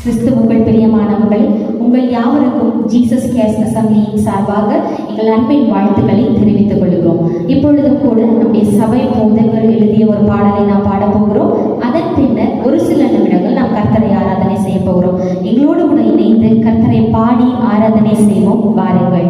கிறிஸ்துவுக்குள் பிரியமானவர்கள், உங்கள் யாவருக்கும் ஜீசஸ் கேர்ஸ் அசம்பிளியின் சார்பாக எங்கள் அன்பின் வாழ்த்துக்களை தெரிவித்துக் கொள்கிறோம். இப்பொழுதும் கூட நம்முடைய சபை போதகர்கள் எழுதிய ஒரு பாடலை நாம் பாடப்போகிறோம். அதன் பின்னர் ஒரு சில நிமிடங்கள் நாம் கர்த்தரை ஆராதனை செய்ய போகிறோம். எங்களோடு கூட இணைந்து கர்த்தரை பாடி ஆராதனை செய்வோம். வாருங்கள்.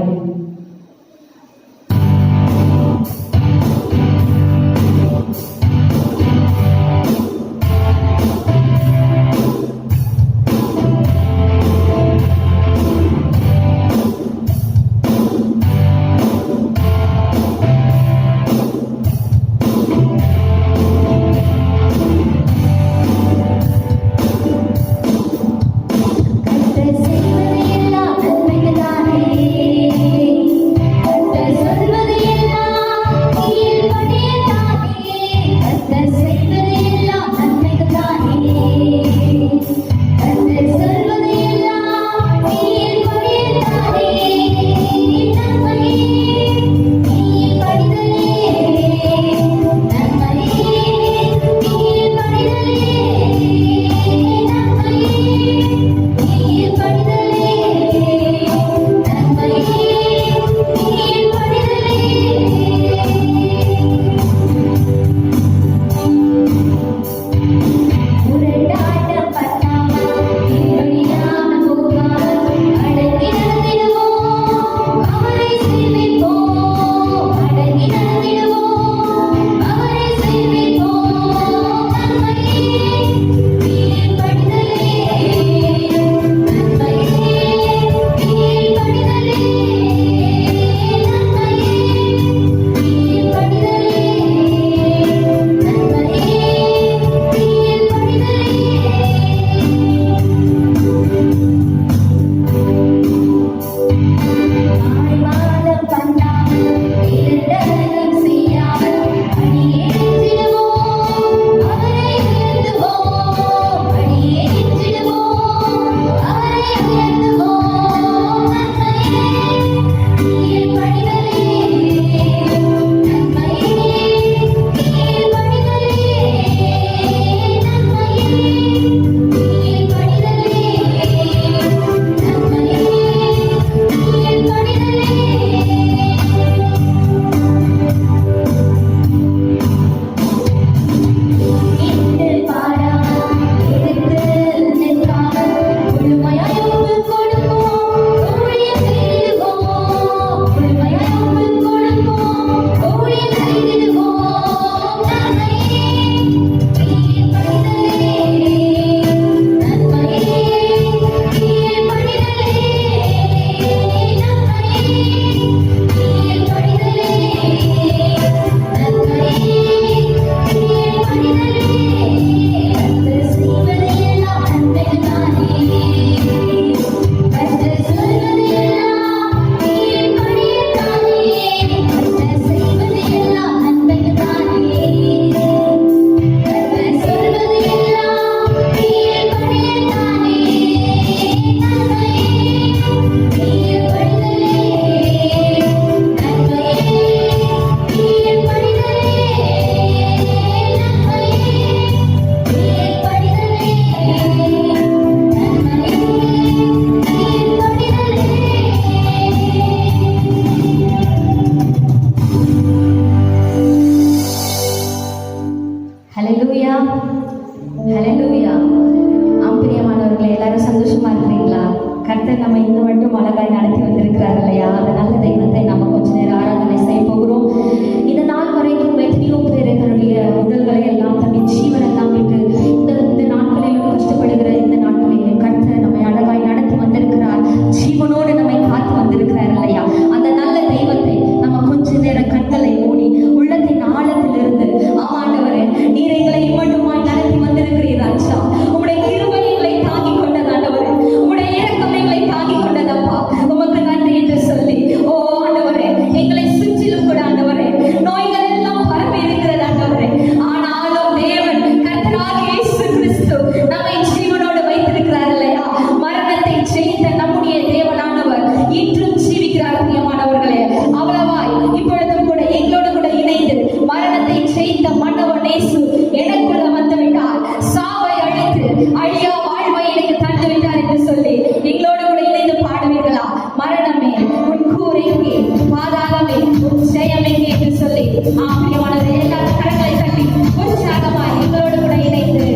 எங்களை ஆமானவரே, எல்லாரும் கரங்களை தட்டி உற்சாகமாய் எங்களோடு கூட இணைந்து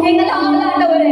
எங்கள் ஆளாண்டவரே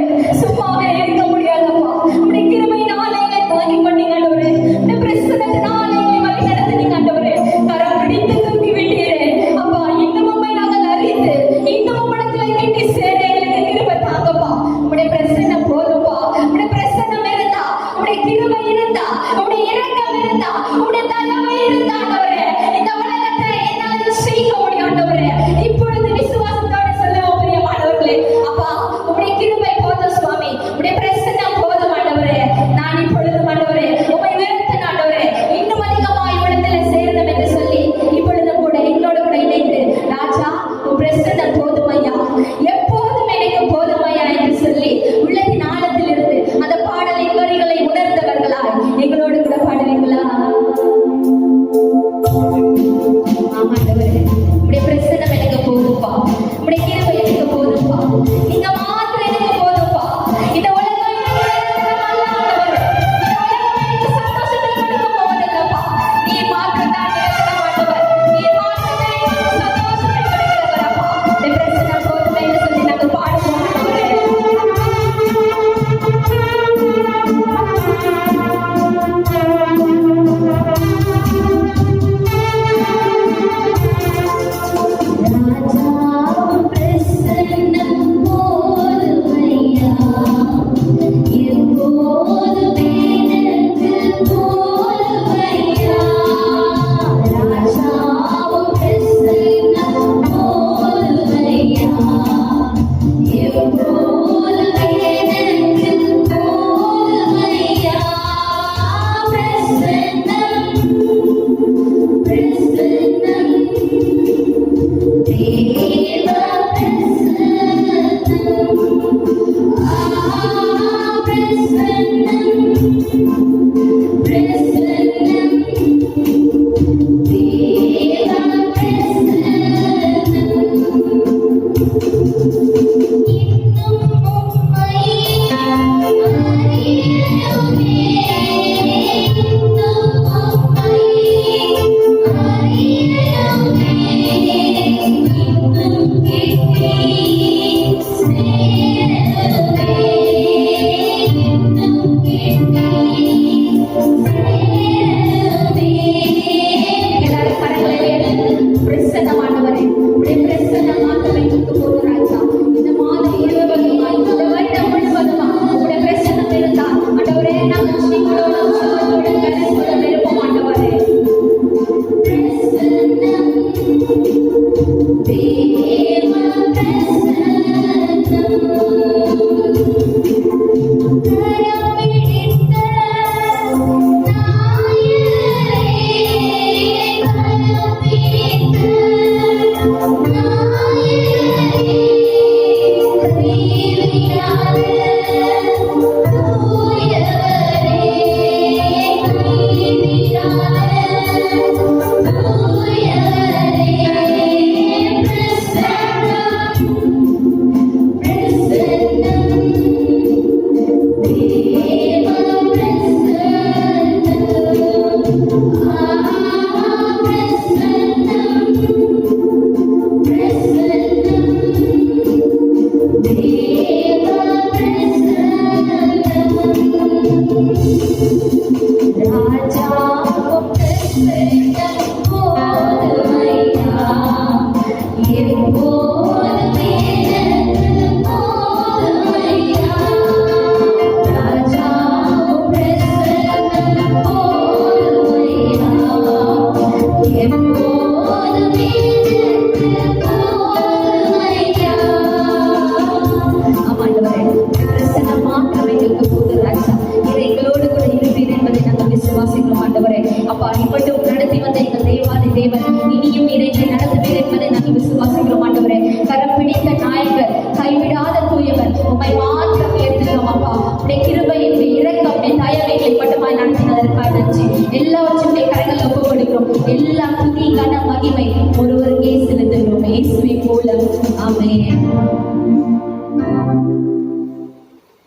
மகிமை ஒருவருக்கே செலுத்துகிறோம் இயேசுவின் மூலம். ஆமென்.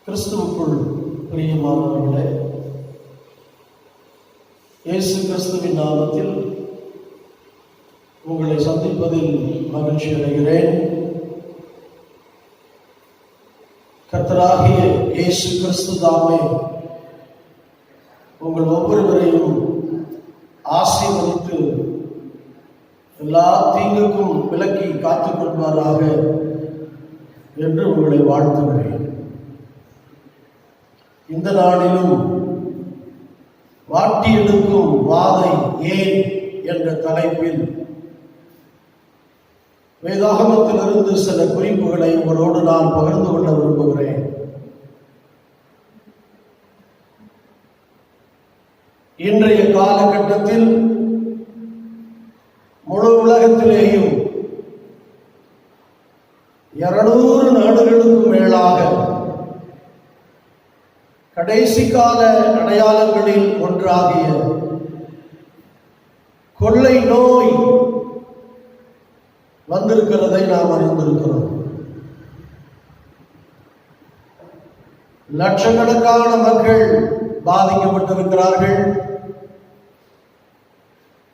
கிறிஸ்துவுக்குள் பிரியமானவர்களே, இயேசு கிறிஸ்துவின் நாமத்தில் உங்களை சந்திப்பதில் மகிழ்ச்சி அடைகிறேன். கர்த்தராகிய இயேசு கிறிஸ்து தாமே உங்கள் ஒவ்வொருவரையும் ஆசீர்வதித்து எல்லா தீங்குக்கும் விலக்கி காத்துக் கொள்வாராக என்று உங்களை வாழ்த்துகிறேன். இந்த நாளிலும் வாட்டி எடுக்கும் வாதை ஏன் என்ற தலைப்பில் வேதாகமத்திலிருந்து சில குறிப்புகளை உங்களோடு நான் பகிர்ந்து கொள்ள விரும்புகிறேன். இன்றைய காலகட்டத்தில் முழு உலகத்திலேயும் 200 நாடுகளுக்கும் மேலாக கடைசி கால அடையாளங்களில் ஒன்றாகிய கொள்ளை நோய் வந்திருக்கிறதை நாம் அறிந்திருக்கிறோம். லட்சக்கணக்கான மக்கள் பாதிக்கப்பட்டிருக்கிறார்கள்.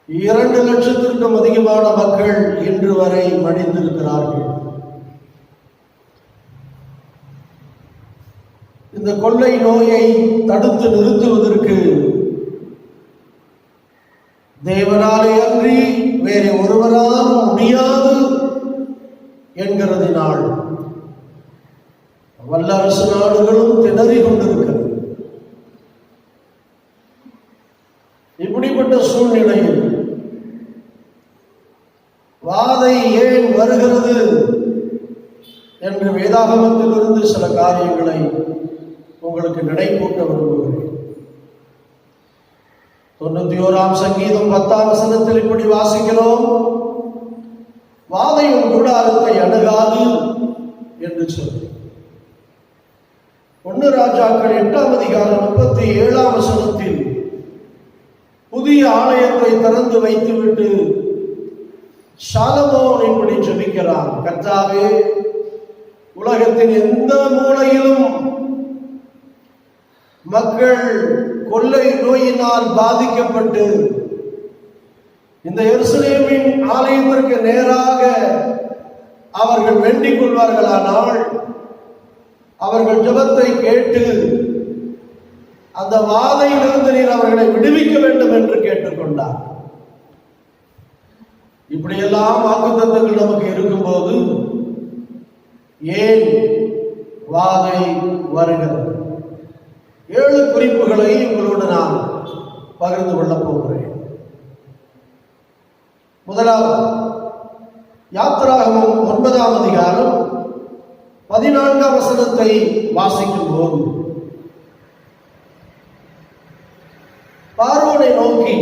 2 லட்சத்திற்கும் அதிகமான மக்கள் இன்று வரை மடிந்திருக்கிறார்கள். இந்த கொள்ளை நோயை தடுத்து நிறுத்துவதற்கு தேவனாலே அன்றி வேறு ஒருவராலும் முடியாது என்கிறதினால் வல்லரசு நாடுகளும் திணறி கொண்டிருக்கிறது. இப்படிப்பட்ட சூழ்நிலையில் வாதை ஏன் வருகிறது என்று வேதாகமத்திலிருந்து சில காரியங்களை உங்களுக்கு நினைப்பூட்ட விரும்புகிறேன். 91ஆம் சங்கீதம் 10ஆம் வசனத்தில் இப்படி வாசிக்கிறோம், வாதை உன் கூடாரத்தை அணுகாது என்று சொல்லி. 1 ராஜாக்கள் 8ஆம் அதிகாரம் 37ஆம் வசனத்தில் புதிய ஆலயத்தை திறந்து வைத்துவிட்டு சாலமோன் இப்படி ஜெபிக்கிறான், கர்த்தாவே, உலகத்தின் எந்த மூலையிலும் மக்கள் கொள்ளை நோயினால் பாதிக்கப்பட்டு இந்த எருசலேமின் ஆலயத்திற்கு நேராக அவர்கள் வேண்டிக் கொள்வார்களானால் அவர்கள் ஜெபத்தை கேட்டு அந்த வாதையிலிருந்து நீர் அவர்களை விடுவிக்க வேண்டும் என்று கேட்டுக்கொண்டார். இப்படியெல்லாம் வாக்குத்தத்தங்கள் நமக்கு இருக்கும்போது ஏன் வாதை வருகிறது? 7 குறிப்புகளை உங்களோடு நான் பகிர்ந்து கொள்ளப் போகிறேன். முதலாவது, யாத்திராகமம் 9ஆம் அதிகாரம் 14ஆம் வசனத்தை வாசிக்கும் போது பார்வோனை நோக்கி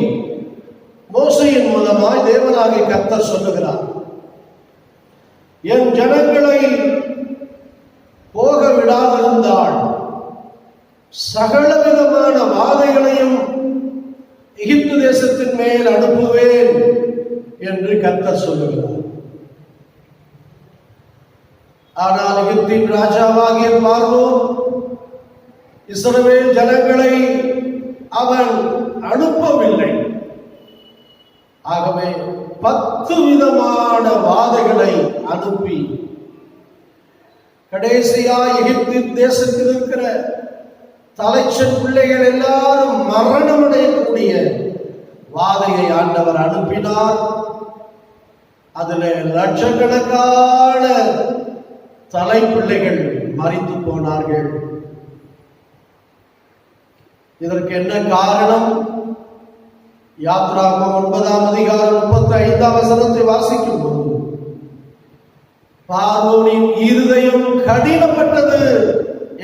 மோசேயின் மூலமாய் தேவனாகிய கர்த்தர் சொல்லுகிறார், என் ஜனங்களை போக விடாதிருந்தால் சகலவிதமான வாதைகளையும் எகிப்து தேசத்தின் மேல் அனுப்புவேன் என்று கர்த்தர் சொல்லுகிறார். ஆனால் எகிப்தின் ராஜாவாகிய பார்வோன் இஸ்ரவேல் ஜனங்களை அவன் அனுப்பவில்லை. ஆகவே 10 விதமான வாதைகளை அனுப்பி கடைசியா எகிப்து தேசத்தில் இருக்கிற தலைச்சன் பிள்ளைகள் எல்லாரும் மரணமடையக்கூடிய வாதையை ஆண்டவர் அனுப்பினார். அதுல லட்சக்கணக்கான தலைப்பிள்ளைகள் மரித்து போனார்கள். இதற்கு என்ன காரணம்? யாத்திராகமம் 9ஆம் அதிகாரம் 35ஆம் வசனத்தை வாசிக்கும் போது பார்வோனின் இருதயம் கடினப்பட்டது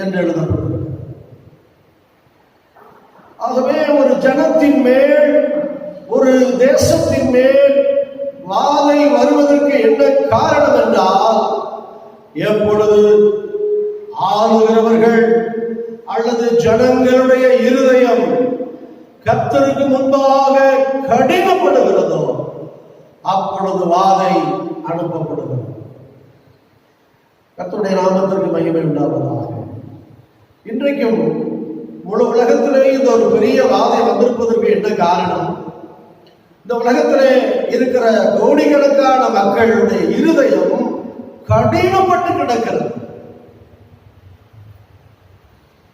என்று எழுதப்பட்டது. ஆகவே ஒரு ஜனத்தின் மேல், ஒரு தேசத்தின் மேல் வாதை வருவதற்கு என்ன காரணம் என்றால், எப்பொழுது ஆளுகிறவர்கள் அல்லது ஜனங்களுடைய இருதயம் கர்த்தருக்கு முன்பாக கடினப்படுகிறதோ அப்பொழுது வாதை அனுப்பப்படுகிறது. கர்த்தருடைய நாமத்திற்கு மகிமை உண்டாவதாக. இன்றைக்கும் முழு உலகத்திலே இந்த ஒரு பெரிய வாதை வந்திருப்பதற்கு என்ன காரணம்? இந்த உலகத்திலே இருக்கிற கோடிக்கணக்கான மக்களுடைய இருதயம் கடினப்பட்டு கிடக்கிறது.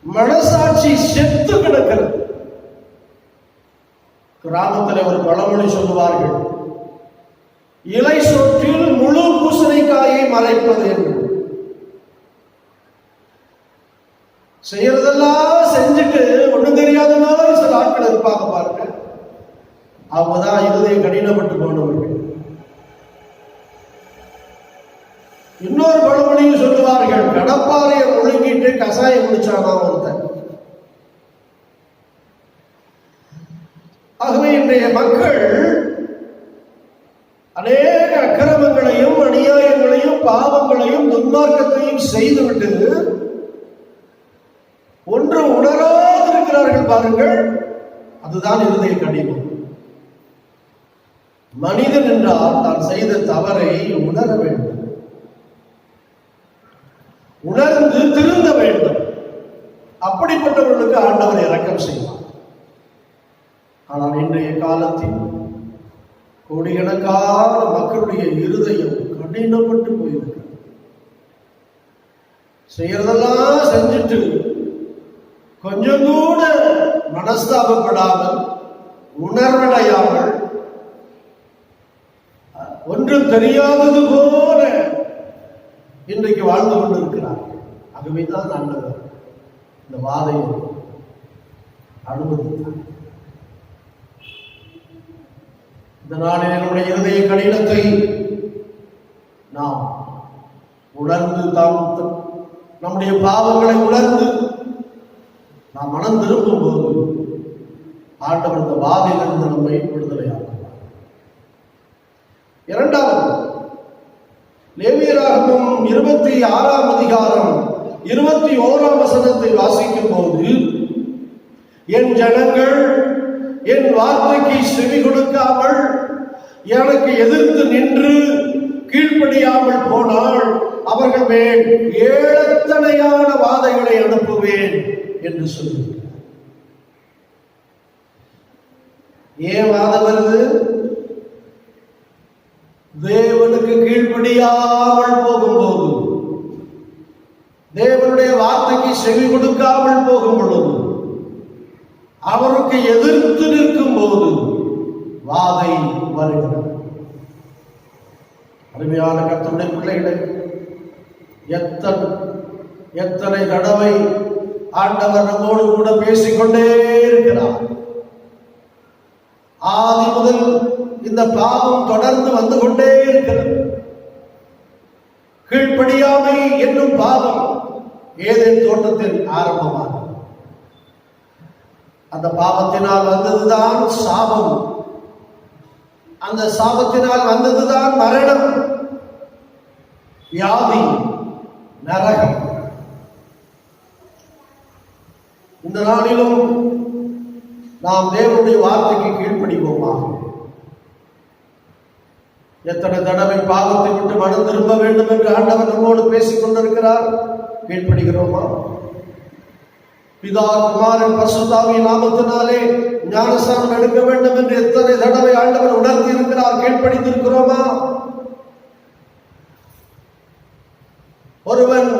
மனசாட்சி செத்து கிடக்கிறது. கிராமத்தில் ஒரு பழமொழி சொல்லுவார்கள், இலை சோற்றில் முழு பூசணிக்காயை மறைப்பது என்று. செய்யறதெல்லாம் செஞ்சுட்டு ஒண்ணும் தெரியாத மாதிரி சில ஆட்கள் இருப்பாங்க பாருங்க. அவங்கதான் இருதயம் கடினப்பட்டு போனவர்கள். இன்னொரு பழமொழியும் சொல்லுவார்கள், கடப்பாறையை முழுங்கிட்டு கசாயம் குடிச்சானா ஒருத்தன். ஆகவே இன்றைய மக்கள் அநேக அக்கிரமங்களையும் அநியாயங்களையும் பாவங்களையும் துன்மார்க்கத்தையும் செய்துவிட்டு ஒன்று உணராதிருக்கிறார்கள் பாருங்கள். அதுதான் இருதய கடினம். மனிதன் என்றால் தான் செய்த தவறை உணர வேண்டும், உணர்ந்து திருந்த வேண்டும். அப்படிப்பட்டவர்களுக்கு ஆண்டவர் இரக்கம் செய்வார். ஆனால் இன்றைய காலத்தில் கோடிக்கணக்கான மக்களுடைய இருதயம் கடினப்பட்டு போயிருக்கு. செய்யறதெல்லாம் செஞ்சுட்டு கொஞ்சம் கூட மனஸ்தாபப்படாமல், உணர்வடையாமல், ஒன்றும் தெரியாதது போல இன்றைக்கு வாழ்ந்து கொண்டிருக்கிறார். ஆகவேதான் ஆண்டவர் இந்த வாதையை அனுமதித்தார். இந்த நாளில் என்னுடைய இருதய கடினத்தை நாம் உணர்ந்து, நம்முடைய பாவங்களை உணர்ந்து நாம் மனம் திரும்பும் போது ஆண்டவர் இந்த வாதையிலிருந்து நம்மை விடுதலையாக்குவார். இரண்டாவது, லேவியராகமம் 26ஆம் அதிகாரம் 21ஆம் வசனத்தை வாசிக்கும் போது, என் ஜனங்கள் என் வார்த்தைக்கு செவி கொடுக்காமல் எனக்கு எதிர்த்து நின்று கீழ்ப்படியாமல் போனால் அவர்கள் மேல் ஏழத்தனையான வாதைகளை அனுப்புவேன் என்று சொல்லுகிறார். ஏன் வாதம் வருது? தேவனுக்கு கீழ்ப்படியாமல் போகும்போது, தேவனுடைய வார்த்தைக்கு செவி கொடுக்காமல் போகும் பொழுது, அவருக்கு எதிர்த்து நிற்கும் போது வாதை வருகிறது. அருமையான கர்த்தருடைய பிள்ளைகளை, எத்தனை தடவை ஆண்டவர் நம்மோடு கூட பேசிக்கொண்டே இருக்கிறார். ஆதி முதல் இந்த பாவம் தொடர்ந்து வந்து கொண்டே இருக்கிறது. கீழ்ப்படியாமை என்னும் பாவம் ஏதேன் தோட்டத்தில் ஆரம்பமானது. அந்த பாவத்தினால் வந்ததுதான் சாபம். அந்த சாபத்தினால் வந்ததுதான் மரணம், வியாதி, நரகம். இந்த நாளிலும் நாம் தேவனுடைய வார்த்தைக்கு கீழ்ப்படிவோமா? எத்தனை தடவை பாவத்தை விட்டு மனம் திரும்ப வேண்டும் என்று ஆண்டவர் நம்மோடு பேசிக் கொண்டிருக்கிறார். கீழ்ப்படுகிறோமா? பிதா, குமாரன், பரிசுத்தாவியின் நாமத்தினாலே ஞானஸ்நானம் எடுக்க வேண்டும் என்று எத்தனை தடவை ஆண்டவர் உணர்த்தி இருக்கிறார். கீழ்ப்படித்திருக்கிறோமா? ஒருவன்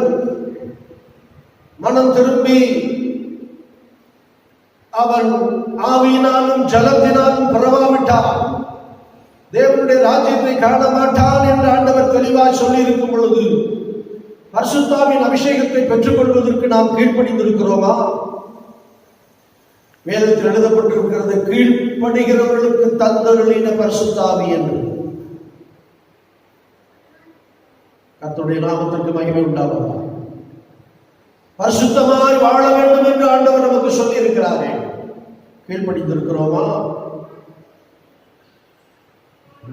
மனம் திரும்பி அவன் ஆவியினாலும் ஜலத்தினாலும் பரவாவிட்டான் தேவனுடைய ராஜ்யத்தை காண மாட்டான் என்று ஆண்டவர் தெளிவாய் சொல்லி இருக்கும் பொழுது, பரிசுத்தாவின் அபிஷேகத்தை பெற்றுக் கொள்வதற்கு நாம் கீழ்ப்படிந்திருக்கிறோமா? வேதத்தில் எழுதப்பட்டிருக்கிறது, கீழ்ப்படுகிறவர்களுக்கு தந்தருளின பரிசுத்தாவி என்று. கர்த்தருடைய நாமத்திற்கு மகிமை உண்டாவதா. பரிசுத்தமாய் வாழ வேண்டும் என்று ஆண்டவர் நமக்கு சொல்லி இருக்கிறாரே, கீழ்ப்படிந்திருக்கிறோமா?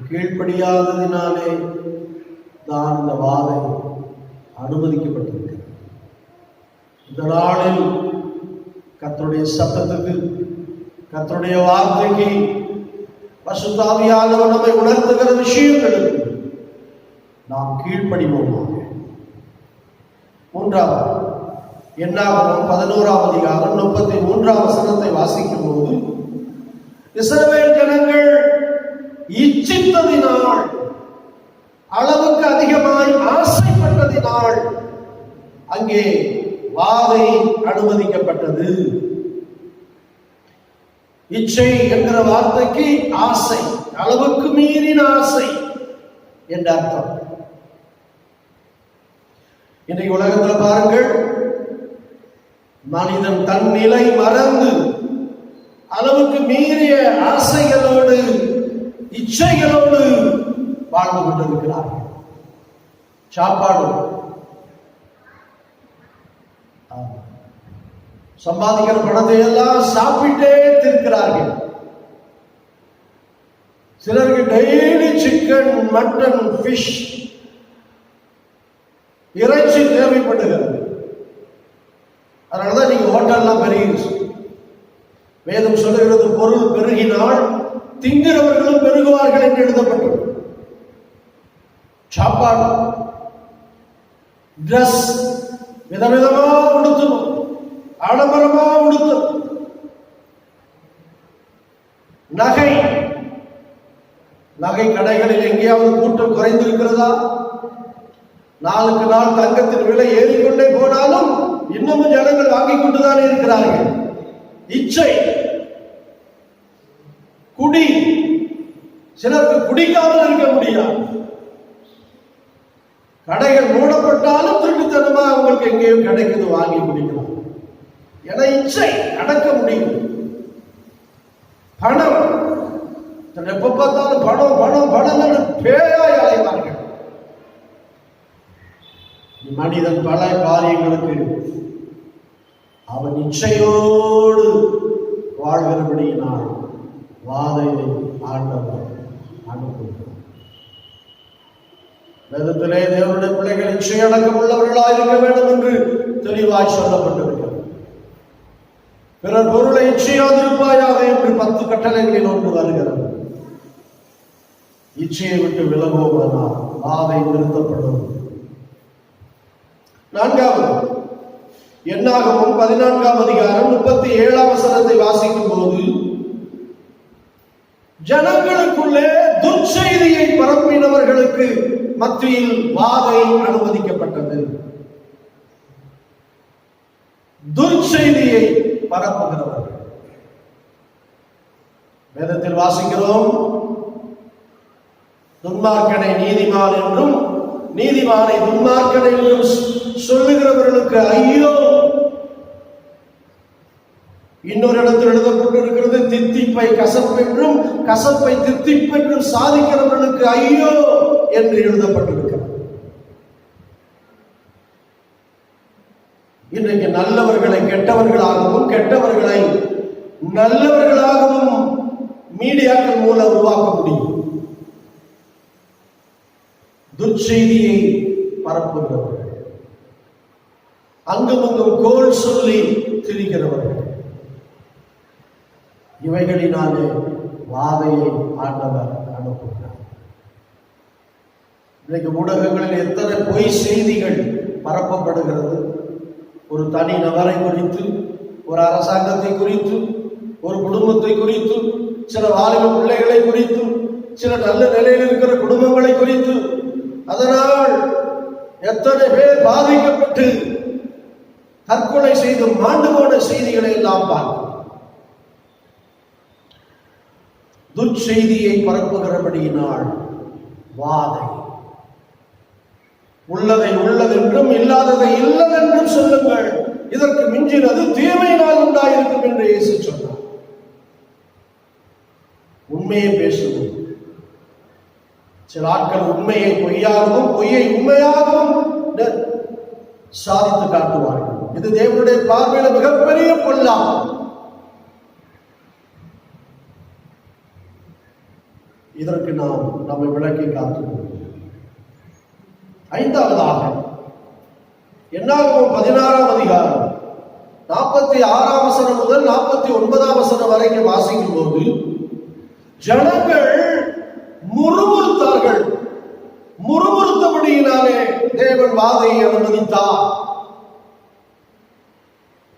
கீழ்ப்படியாததினாலே தான் இந்த வாதை அனுமதிக்கப்பட்டிருக்கிறது. இந்த நாளில் கர்த்தருடைய சத்தத்துக்கு, கர்த்தருடைய வார்த்தைக்கு பரிசுத்த ஆவியானவர் நம்மை உணர்த்துகிற விஷயங்களுக்கு நாம் கீழ்ப்படிவோமாக. மூன்றாவது, என்னாகமம் 11ஆம் அதிகாரம் 33ஆம் வசனத்தை வாசிக்கும் போது, இஸ்ரவேல் ஜனங்கள் இச்சித்ததினால், அளவுக்கு அதிகமாய் ஆசைப்பட்டதினால் அங்கே வாதை அனுமதிக்கப்பட்டது. இச்சை என்கிற வார்த்தைக்கு ஆசை, அளவுக்கு மீறின ஆசை என்ற அர்த்தம். இன்றைக்கு உலகத்தில் பாருங்கள், மனிதன் தன் நிலை மறந்து அளவுக்கு மீறிய ஆசைகளோடு இச்சைகளோடு வாழ்ந்து கொண்டிருக்கிறார்கள். சாப்பாடு, சம்பாதிக்கிற பணத்தை எல்லாம் சாப்பிட்டே திருக்கிறார்கள். சிலருக்கு டெய்லி சிக்கன், மட்டன், ஃபிஷ், இறைச்சி தேவைப்படுகிறது. அதனாலதான் நீங்க ஹோட்டல்லாம் பெருகிடுச்சு. வேதம் சொல்லுகிறது, பொருள் பெருகினால் திங்கிறவர்களும் பெருகுவார்கள் என்று எழுதப்பட்டது. சாப்பாடு, டிரஸ் விதவிதமா உடுத்தணும், ஆடம்பரமா உடுத்தணும். நகை, நகை கடைகளில் எங்கேயாவது கூட்டம் குறைந்திருக்கிறதா? நாளுக்கு நாள் தங்கத்தின் விலை ஏறிக்கொண்டே போனாலும் இன்னமும் ஜனங்கள் வாங்கிக் கொண்டுதானே இருக்கிறார்கள். இச்சை, குடி, சிலருக்கு குடிக்காமல் இருக்க முடியாது. கடைகள் மூடப்பட்டாலும் திருட்டுத்தனமா அவங்களுக்கு எங்கேயும் கிடைக்குது, வாங்கி குடிக்கலாம். என இச்சை அடக்க முடியும். பணம், எப்ப பார்த்தாலும் பணம் பணம் பணம் என்று பேயாய் அலைவார்கள். மனிதன் பல காரியங்களுக்கு அவன் இச்சையோடு வாழ்கிறபடியினால் வாதையை ஆண்டவர் அனுப்புகிறார். வேதத்திலே தேவனுடைய பிள்ளைகள் இச்சையடக்கம் உள்ளவர்களாக இருக்க வேண்டும் என்று தெளிவாய் சொல்லப்பட்டிருக்கிறது. பிறர் பொருளை இச்சையாதிருப்பாயாக என்று 10 கட்டளைகளில் ஒன்று வருகிறது. இச்சையை விட்டு விலகுவதனால் வாதை நிறுத்தப்படும். நான்காவது, என்னாகமம் 14ஆம் அதிகாரம் 37ஆம் வசனத்தை வாசிக்கும் போது, ஜனங்களுக்குள்ளே துர்ச்செய்தியை பரப்பினவர்களுக்கு மத்தியில் வாதை அனுமதிக்கப்பட்டது. துர்ச்செய்தியை பரப்புகிறவர்கள், வேதத்தில் வாசிக்கிறோம், துன்மார்க்கனை நீதிமான் என்றும் நீதிமானை துன்மார்க்கன் என்றும் சொல்லுகிறவர்களுக்கு ஐயோ. இன்னொரு இடத்தில் எழுதப்பட்டிருக்கிறது, தித்திப்பை கசப்பென்றும் கசப்பை தித்திப்பென்றும் சாதிக்கிறவர்களுக்கு ஐயோ என்று எழுதப்பட்டிருக்கிறது. இன்றைக்கு நல்லவர்களை கெட்டவர்களாகவும் கெட்டவர்களை நல்லவர்களாகவும் மீடியாக்கள் மூலம் உருவாக்க முடியும். துர்ச்செய்தியை பரப்புகிறவர்கள், அங்குமங்கும் கோல் சொல்லி திரிகிறவர்கள், இவைகளினாலே வாதையை ஆண்டவர் அனுப்புகிறார். இன்றைக்கு ஊடகங்களில் எத்தனை பொய் செய்திகள் பரப்பப்படுகிறது. ஒரு தனி நபரை குறித்து, ஒரு அரசாங்கத்தை குறித்து, ஒரு குடும்பத்தை குறித்து, சில வாலிப பிள்ளைகளை குறித்து, சில நல்ல நிலையில் இருக்கிற குடும்பங்களை குறித்து, அதனால் எத்தனை பேர் பாதிக்கப்பட்டு தற்கொலை செய்து மாண்டு போன செய்திகளை எல்லாம் பார்க்கிறோம். துர்ச்செய்தியை பரப்புகிறபடியினால் வாதை. உள்ளதை உள்ளதென்றும் இல்லாததை இல்லதென்றும் சொல்லுங்கள், இதற்கு மிஞ்சினது தீமையினால் உண்டாயிருக்கும் என்று இயேசு சொன்னார். உண்மையை பேசுவோம். சில ஆட்கள் உண்மையை பொய்யாகவும் பொய்யை உண்மையாகவும் சாதித்து காட்டுவார்கள். இது தேவனுடைய பார்வையில் மிகப்பெரிய பொல்லாங்கு. இதற்கு நாம் நம்மை விளக்கி காத்துக்கொள்வோம். ஐந்தாவதாக, என்னாகமம் 16ஆம் அதிகாரம் 46ஆம் வசனம் முதல் 49ஆம் வசனம் வரைக்கும் வாசிக்கும் போது, ஜனங்கள் முறுமுறுத்தார்கள். முறுமுறுத்தபடியினாலே தேவன் வாதையை அனுமதித்தார்.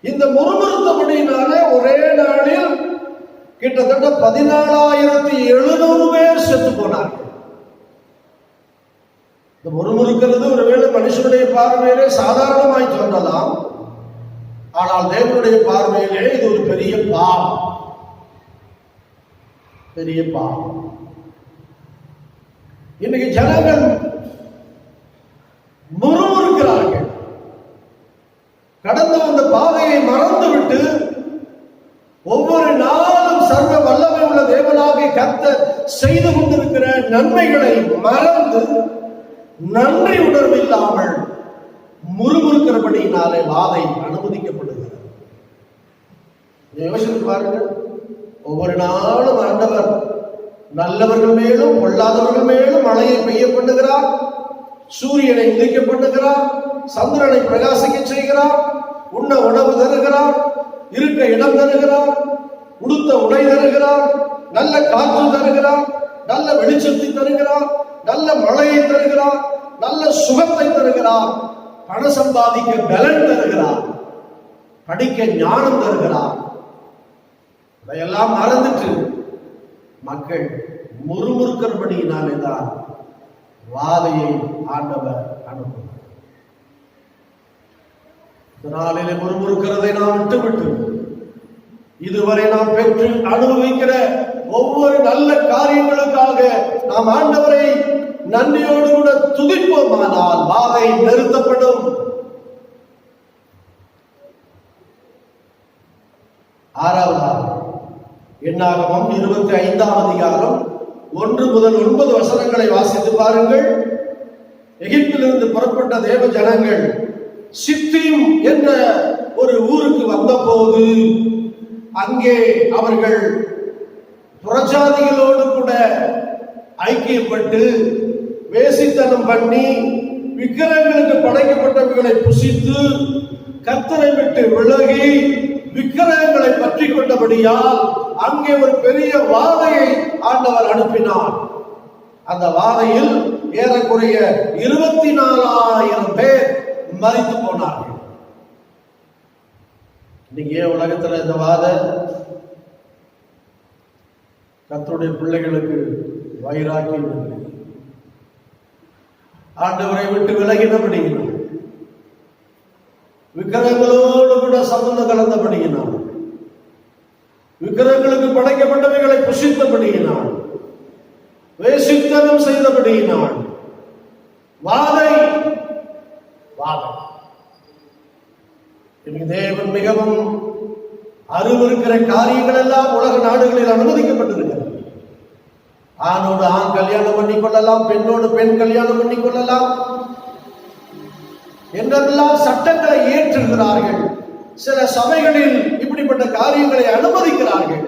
இந்த முறுமுறுத்தபடியினாலே ஒரே நாளில் கிட்டத்தட்ட 14,700 பேர் செத்து போனார்கள். இந்த முறுமுறுக்கிறது ஒருவேளை மனுஷனுடைய பார்வையிலே சாதாரணமாய் தோன்றலாம். ஆனால் தேவனுடைய பார்வையிலே இது ஒரு பெரிய பாவம். பெரிய பாவம். இன்னைக்கு ஜனங்கள் முறுமுறுக்கிறார்கள். கடந்த வந்த பாதையை மறந்துவிட்டு ஒவ்வொரு நாளும் சர்வ வல்லமை உள்ள தேவனாகிய கர்த்தர் செய்து கொண்டிருக்கிற நன்மைகளை மறந்து நன்றி உணர்வு இல்லாமல் முறுமுறுக்கிறபடியினாலே வாதை அனுமதிக்கப்படுகிறது. யோசித்து பாருங்கள். ஒவ்வொரு நாளும் ஆண்டவர் நல்லவர்கள் மேலும் பொல்லாதவர்கள் மேலும் மழையை பெய்ய பண்ணுகிறார். சூரியனை உதிக்க பண்ணுகிறார். சந்திரனை பிரகாசிக்க செய்கிறார். உண்ண உணவு தருகிறார். இருக்க இடம் தருகிறார். உடுத்த உடை தருகிறார். நல்ல காற்று தருகிறார். நல்ல வெளிச்சத்தை தருகிறார். நல்ல மழையை தருகிறார். நல்ல சுகத்தை தருகிறார். பண சம்பாதிக்க பலன் தருகிறார். படிக்க ஞானம் தருகிறார். இதையெல்லாம் மறந்துட்டு மக்கள் முறுமுறுக்கிறபடியினாலே தான் வாதையை ஆண்டவர் அனுப்புகிறார். இதனாலே முறுமுறுக்கிறதை நாம் விட்டுவிட்டு இதுவரை நாம் பெற்று அனுபவிக்கிற ஒவ்வொரு நல்ல காரியங்களுக்காக நாம் ஆண்டவரை நன்றியோடு கூட துதிப்போமானால் வாதை நிறுத்தப்படும். ஆறாவதாக என்னாகமம் 25ஆம் அதிகாரம் 1 முதல் 9 வசனங்களை வாசித்து பாருங்கள். எகிப்திலிருந்து புறப்பட்ட தேவ ஜனங்கள் சித்தீம் என்ற ஒரு ஊருக்கு வந்தபோது அங்கே அவர்கள் புறஜாதிகளோடு கூட ஐக்கியப்பட்டு வேசித்தனம் பண்ணி விக்கிரகங்களுக்கு படைக்கப்பட்டவர்களை புசித்து கர்த்தரை விட்டு விலகி விக்கிரகங்களை பற்றி கொண்டபடியால் அங்கே ஒரு பெரிய வாதையை ஆண்டவர் அனுப்பினார். அந்த வாதையில் ஏறக்குறைய 24,000 பேர் மரித்து போனார்கள். இன்னைக்கு ஏன் உலகத்துல இந்த வாதை? கர்த்தருடைய பிள்ளைகளுக்கு வைராக்கியம் இல்லை. ஆண்டவரை விட்டு விலகினபடியினால், விக்கிரகங்களோடு கூட சம்பந்தம் கலந்தபடியினால், விக்கிரகங்களுக்கு படைக்கப்பட்டவைகளை புசித்தபடியினால், வேசித்தனம் செய்தபடியினால் வாதை வாதை. தேவன் மிகவும் அருவருக்கிற காரியங்கள் எல்லாம் உலக நாடுகளில் அனுமதிக்கப்பட்டிருக்கிறது. ஆணோடு ஆண் கல்யாணம் பண்ணிக் கொள்ளலாம், பெண்ணோடு பெண் கல்யாணம் பண்ணிக் கொள்ளலாம் என்றெல்லாம் சட்டங்களை ஏற்றுகிறார்கள். சில சபைகளில் இப்படிப்பட்ட காரியங்களை அனுமதிக்கிறார்கள்.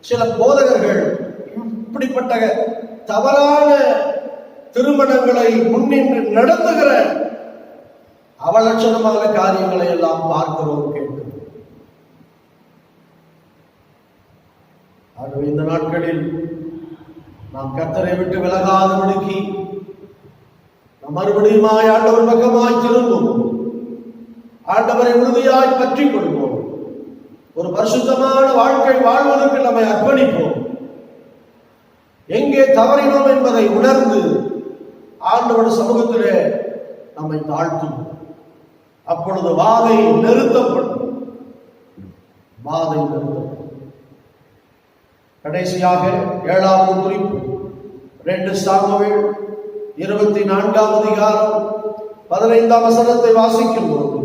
சில போதகர்கள் இப்படிப்பட்ட தவறான திருமணங்களை முன்னின்று நடத்துகிற அவலட்சணமான காரியங்களை எல்லாம் பார்க்கிறோம், கேட்கிறோம். ஆகவே இந்த நாட்களில் நாம் கர்த்தரை விட்டு விலகாதபடிக்கு நாம் மறுபடியும் ஆண்டவர் பக்கமாய் திரும்பும். ஆண்டவரை உறுதியாய் பற்றிக் கொள்வோம். ஒரு பரிசுத்தமான வாழ்க்கை வாழ்வதற்கு நம்மை அர்ப்பணிப்போம். எங்கே தவறினோம் என்பதை உணர்ந்து ஆண்டவர் சமூகத்திலே நம்மை தாழ்த்தும். அப்பொழுது வாதை நிறுத்தப்படும். வாதை நிறுத்தப்படும். கடைசியாக 7வது குறிப்பு 2 சாமுவேல் 24ஆம் அதிகாரம் 15ஆம் வசனத்தை வாசிக்கும் போது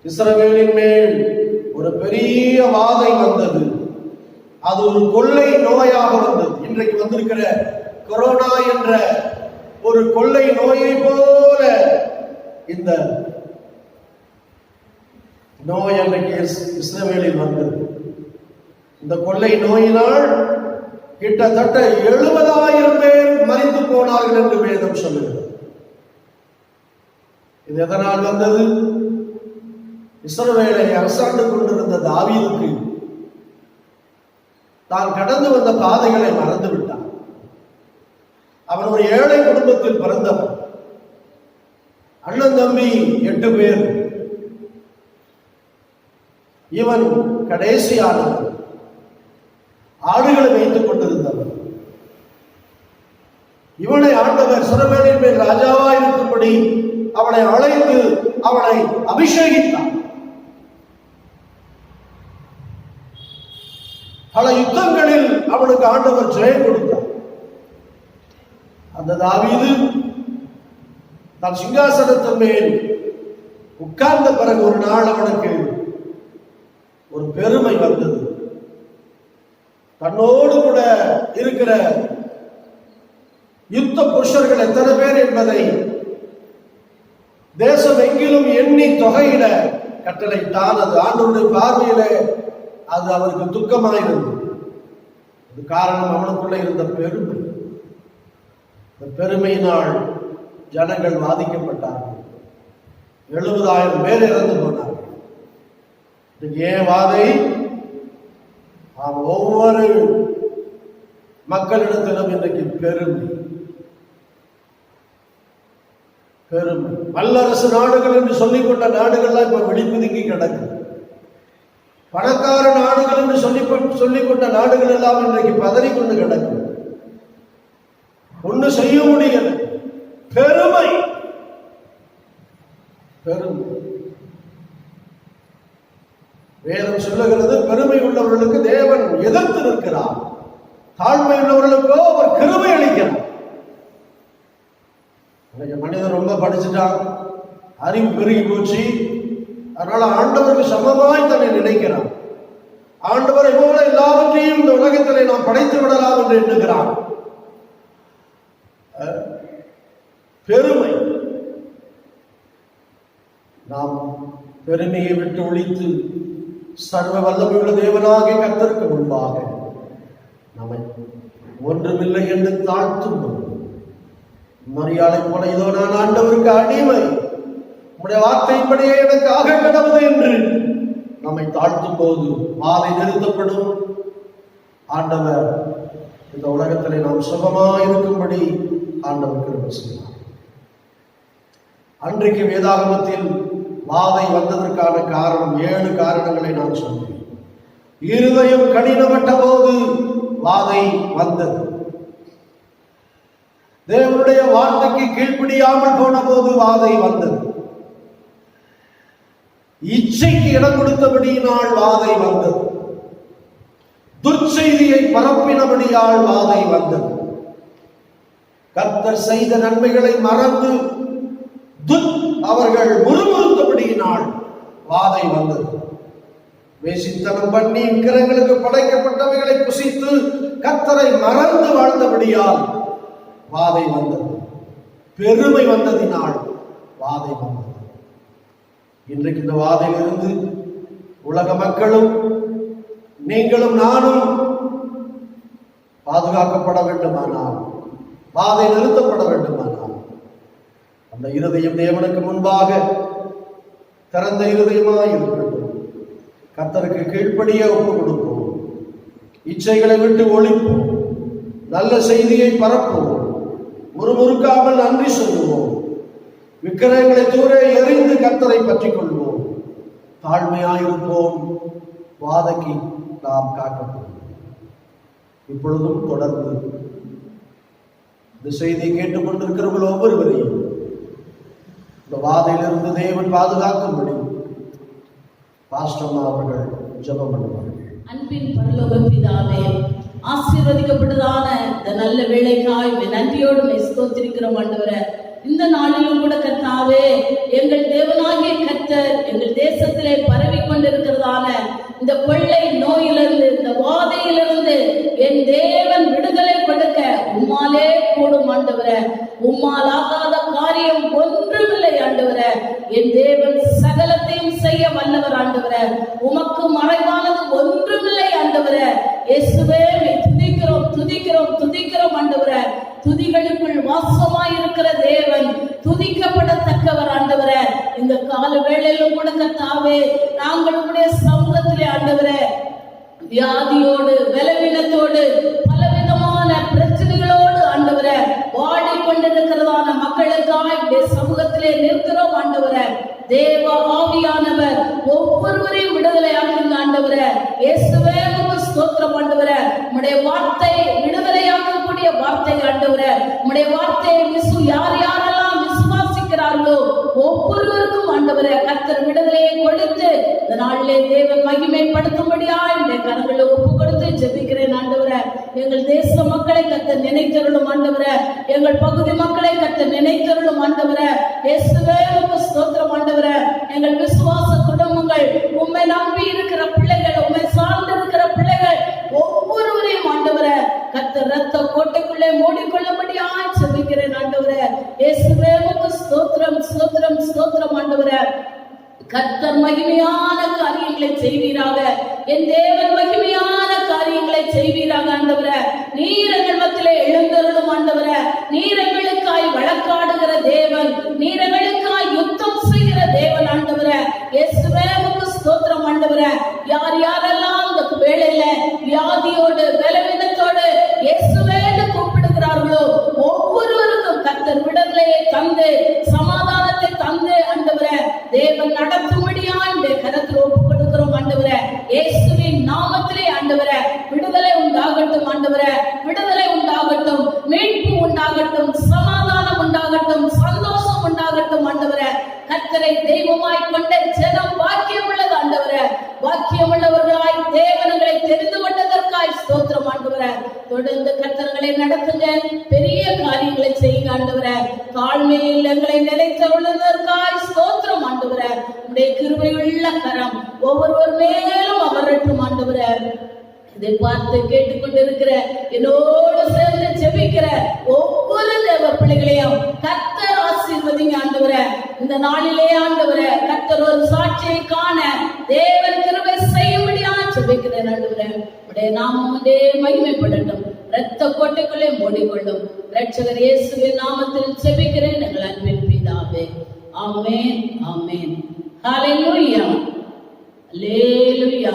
இஸ்ரவேலின் மேல் ஒரு பெரிய வாதை வந்தது. அது ஒரு கொள்ளை நோயாக வந்தது. இன்றைக்கு வந்திருக்கிற கொரோனா என்ற ஒரு கொள்ளை நோயை போல இந்த நோய் அன்றைக்கு இஸ்ரவேலில் வந்தது. இந்த கொள்ளை நோயினால் கிட்டத்தட்ட 70,000 பேர் மரித்து போனார்கள் என்று வேதம் சொல்லுகிறது. இது எதனால் வந்தது? இஸ்ரவேலை அரசாண்டு கொண்டிருந்த தாவீதுக்கு தான் கடந்து வந்த பாதைகளை மறந்து விட்டான். அவன் ஒரு ஏழை குடும்பத்தில் பிறந்தவன். அண்ணன் தம்பி 8 பேர். இவன் கடைசியானவன். ஆடுகளை வைத்துக் கொண்டிருந்தவன். இவனை ஆண்டவர் சிரமேலின் மேல் ராஜாவா இருக்கும்படி அவனை அழைத்து அவனை அபிஷேகித்தான். பல யுத்தங்களில் அவனுக்கு ஆண்டவர் ஜெயம் கொடுத்தார். அந்த தாவீது தன் சிங்காசனத்தின் மேல் உட்கார்ந்த பிறகு ஒரு நாள் அவனுக்கு ஒரு பெருமை வந்தது. தன்னோடு கூட இருக்கிற யுத்த புருஷர்கள் எத்தனை பேர் என்பதை தேசம் எங்கிலும் எண்ணி தொகையிட கட்டளையிட்டான். அது ஆண்டவருடைய பார்வையில அது அவருக்கு துக்கமாயிருந்தது. அது காரணம் அவனுக்குள்ள இருந்த பெருமை. இந்த பெருமையினால் ஜனங்கள் பாதிக்கப்பட்டார்கள். 70,000 பேர் இறந்து போனார்கள். ஏன் வாதை? ஒவ்வொரு மக்களிடத்திலும் இன்றைக்கு பெருமை. பெருமை. வல்லரசு நாடுகள் என்று சொல்லிக்கொண்ட நாடுகள்லாம் இப்ப வெடிப்புதுங்கி கிடக்கு. பணக்கார நாடுகள் என்று சொல்லிக்கொண்ட நாடுகள் எல்லாம் இன்றைக்கு பதறிக்கொண்டு கிடக்கு. ஒண்ணு செய்ய முடியல. பெருமை. பெருமை. வேதம் சொல்லுகிறது, பெருமை உள்ளவர்களுக்கு தேவன் எதிர்த்து நிற்கிறார், தாழ்மை உள்ளவர்களுக்கோ அவர் கிருபை அளிக்கிறார். மனிதன் ரொம்ப படிச்சுட்டான், அறிவு பெருகி போச்சு, அதனால ஆண்டவருக்கு சமமாய் தன்னை நினைக்கிறான். ஆண்டவரை போல எல்லாவற்றையும் இந்த உலகத்திலே நாம் படைத்து விடலாம் என்று எண்ணுகிறான். பெருமை. நாம் பெருமையை விட்டு ஒழித்து சர்வ வல்லமையுள்ள தேவனாகிய கர்த்தருக்கு முன்பாக நம்மை ஒன்றுமில்லை என்று தாழ்த்தும் மரியாதை போல, இதோ நான் ஆண்டவருக்கு அடிமை, உம்முடைய வார்த்தையின்படியே எனக்கு ஆக கடவுது என்று நம்மை தாழ்த்தும் போது வாதை நிறுத்தப்படும். ஆண்டவர் இந்த உலகத்திலே நாம் சுகமாக இருக்கும்படி ஆண்டவர் கிருபை செய்வார். அன்றைக்கு வேதாகமத்தில் வாதை வந்ததற்கான காரணம் 7 காரணங்களை நான் சொன்னேன். இருதயம் கடினப்பட்ட போது வாதை வந்தது. தேவனுடைய வார்த்தைக்கு கீழ்ப்படியாமல் போன போது வாதை வந்தது. இச்சைக்கு இடம் கொடுத்தபடியினால் வாதை வந்தது. துர்ச்செய்தியை பரப்பினபடியால் வாதை வந்தது. கர்த்தர் செய்த நன்மைகளை மறந்து அவர்கள் முறுமுறுத்தபடியினால் வாதை வந்தது. வேசித்தனம் பண்ணி விக்கிரங்களுக்கு படைக்கப்பட்டவைகளை புசித்து கர்த்தரை மறந்து வாழ்ந்தபடியால் வாதை வந்தது. பெருமை வந்ததினால் வாதை வந்தது. இன்றைக்கு இந்த வாதையிலிருந்து உலக மக்களும் நீங்களும் நானும் பாதுகாக்கப்பட வேண்டுமானால், வாதை நிறுத்தப்பட வேண்டுமானால், அந்த இருதயம் தேவனுக்கு முன்பாக திறந்த இருதயமாய் இருக்கட்டும். கர்த்தருக்கு கீழ்ப்படியே ஒப்பு கொடுப்போம். இச்சைகளை விட்டு ஒழிப்போம். நல்ல செய்தியை பரப்புவோம். முறுமுறுக்காமல் நன்றி சொல்லுவோம். விக்கிரகங்களை தூர எறிந்து கர்த்தரை பற்றிக் கொள்வோம். தாழ்மையாயிருப்போம். வாதைக்கு நாம் காக்கப்போம். இப்பொழுதும் தொடர்ந்து இந்த செய்தியை கேட்டுக்கொண்டிருக்கிறவர்கள் ஒவ்வொருவரையும் இந்த வாதையிலிருந்து தேவன் பாதுகாக்கும்படி பாஸ்டர் அவர்கள் ஜெபம் பண்ணுவார்கள். அன்பின் பரலோக பிதாவே, ஆசீர்வதிக்கப்பட்டதான இந்த நல்ல வேளைக்காய் நன்றியோடு ஸ்தோத்திரிக்கிறோம் ஆண்டவரே. இந்த நாளிலும் கூட கர்த்தாவே, எங்கள் தேவனாகிய கர்த்தர் எங்கள் தேசத்திலே பரவி கொண்டிருக்கிறதான இந்த கொள்ளை நோயிலிருந்து, இந்த வாதையிலிருந்து என் தேவன் விடுதலை கொடுக்க உம்மாலே கூடும் ஆண்டவரே. உம்மால் ஆகாத காரியம் ஒன்றுமில்லை ஆண்டவரே. என் தேவன் சகலத்தையும் செய்ய வல்லவர் ஆண்டவரே. உமக்கு மறைவானது ஒன்றுமில்லை ஆண்டவரே. இயேசுவே, துதிக்கிறோம் துதிக்கிறோம் துதிக்கிறோம் ஆண்டவரே. துதிகளுக்குள் வாசமாய் இருக்கிற தேவன் துதிக்கப்படத்தக்கவர் ஆண்டவரே. இந்த கால வேளையிலும் கூட கர்த்தாவே, நாங்கள் உடைய சமூகத்திலே ஆண்டவரே வியாதியோடு, பலவீனத்தோடு, பலவிதமான பிரச்சனைகளோடு ஆண்டவரே வாடிக்கொண்டிருக்கிறதான மக்களுக்காக சமூகத்திலே நிற்கிறோம் ஆண்டவரே. தேவ ஆவியானவர் ஒவ்வொருவரையும் விடுதலையாக்குங்க ஆண்டவரே. இயேசுவே உமக்கு ஸ்தோத்திரம் ஆண்டவரே. உம்முடைய வார்த்தை விடுதலையாக்கக்கூடிய வார்த்தை ஆண்டவரே. உம்முடைய வார்த்தையை யார் யாரெல்லாம் விசுவாசிக்கிறார்களோ ஒவ்வொருவருக்கும் ஆண்டவரே கர்த்தர் விடுதலையை கொடுத்து இந்த நாளிலே தேவன் மகிமைப்படுத்தும்படியா இந்த கரங்களை ஒப்பு கொடுத்து ஜெபிக்கிறேன் ஆண்டவரே. எங்கள் தேச மக்களை கர்த்தர் நினைத்தருளும் ஆண்டவரே. எங்கள் பகுதி மக்களை கர்த்தர் நினைத்தருளும் ஆண்டவரே. இயேசுவே உமக்கு ஸ்தோத்திரம் ஆண்டவரே. எங்கள் விசுவாச குடும்பங்கள், உம்மை நம்பி இருக்கிற பிள்ளைகள், உம்மை சார்ந்து இருக்கிற பிள்ளைகள் ஒவ்வொருவரையும் ஆண்டவரே கர்த்தர் ரத்த கோட்டைக்குள்ளே மூடிக்கொள்ளும்படியா ஜெபிக்கிறேன் ஆண்டவரே. இயேசுவே உமக்கு ஸ்தோத்திரம் ஸ்தோத்திரம் ஸ்தோத்திரம் ஆண்டவரே. கர்த்தர் மகிமையான காரியங்களை செய்வீராக. என் தேவன் மகிமையான காரியங்களை செய்வீராக ஆண்டவரே. நீர் எங்கள் மத்தியிலே எழுந்தருளும் ஆண்டவரே. நீர் எங்களுக்காய் வழக்காடுகிற தேவன், நீர் எங்களுக்காய் யுத்தம் செய்கிற தேவன் ஆண்டவரே. இயேசுவே உமக்கு ஸ்தோத்திரம் ஆண்டவரே. யார் யாரெல்லாம் இந்த வேளையில வியாதியோடு, பலவீனத்தோடு இயேசுவேன்னு கூப்பிடுகிறார்களோ ஒவ்வொருவருக்கும் கர்த்தர் விடுதலையை தந்து சமாதானத்தை தந்து ஆண்டவரே தேவன் நடத்தும்படியா இந்த கரத்தில் ஒப்பு கொடுக்கிறோம் ஆண்டவரே. இயேசுவின் நாமத்திலே ஆண்டவரே விடுதலை உண்டாகட்டும் ஆண்டவரே. விடுதலை உண்டாகட்டும், மீட்பு உண்டாகட்டும், சமாதானம் உண்டாகட்டும், சந்தோஷம் உண்டாகட்டும் ஆண்டவரே. கர்த்தரை தெய்வமாய் கொண்ட ஜனம் பாக்கியம் உள்ளது ஆண்டவரே. பாக்கியம் உள்ளவர்களாய் தேவன்களை தெரிந்து கொண்டதற்காய் ஸ்தோத்திரம் ஆண்டவரே. தொடர்ந்து கர்த்தர்களை நடத்துங்க, பெரிய காரியங்களை செய்யுங்க ஆண்டவரே. தாழ்மையில் எங்களை நிலைத்தருளுவதற்காய் ஸ்தோத்திரம் ஆண்டவரே. உடைய கிருபையுள்ள கரம் ஒவ்வொருவர் மேலும் அமரட்டும் ஆண்டவரே. இதை பார்த்து கேட்டுக்கொண்டிருக்கிற, என்னோடு சேர்ந்து ஜெபிக்கிற ஒவ்வொரு தேவ பிள்ளைகளையும் கர்த்தர் ஆசீர்வதிங்க ஆண்டவரே. இந்த நாளிலே ஆண்டவரே கர்த்தர் ஒரு சாட்சியை காண தேவன் கிருபை செய்யும்படியா ஜெபிக்கிறேன் ஆண்டவரே. உடைய நாமம் ஒன்றே மகிமைப்படட்டும். இரத்த கோட்டைக்குள்ளே மூடிக்கொள்ளும். இரட்சகர் இயேசுவின் நாமத்தில் ஜெபிக்கிறேன் எங்கள் அன்பின் பிதாவே. ஆமென் ஆமென். ஹல்லேலூயா ஹல்லேலூயா.